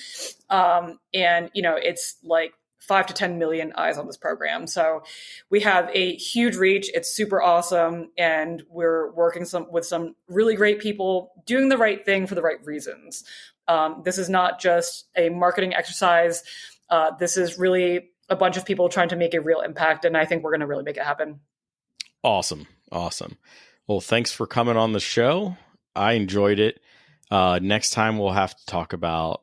It's like 5 to 10 million eyes on this program. So we have a huge reach. It's super awesome. And we're working with some really great people doing the right thing for the right reasons. This is not just a marketing exercise. This is really a bunch of people trying to make a real impact. And I think we're going to really make it happen. Awesome. Well, thanks for coming on the show. I enjoyed it. Next time we'll have to talk about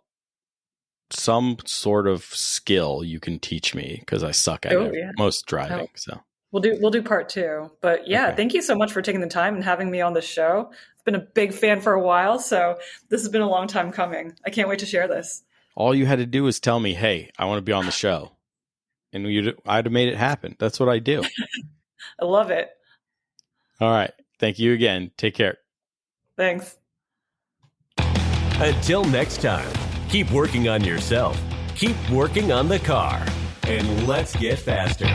some sort of skill you can teach me, because I suck at most driving. So we'll do part 2. But yeah, okay. Thank you so much for taking the time and having me on the show. I've been a big fan for a while, so this has been a long time coming. I can't wait to share this. All you had to do was tell me, hey, I want to be on the show. And I'd have made it happen. That's what I do. I love it. All right. Thank you again. Take care. Thanks. Until next time, keep working on yourself, keep working on the car, and let's get faster.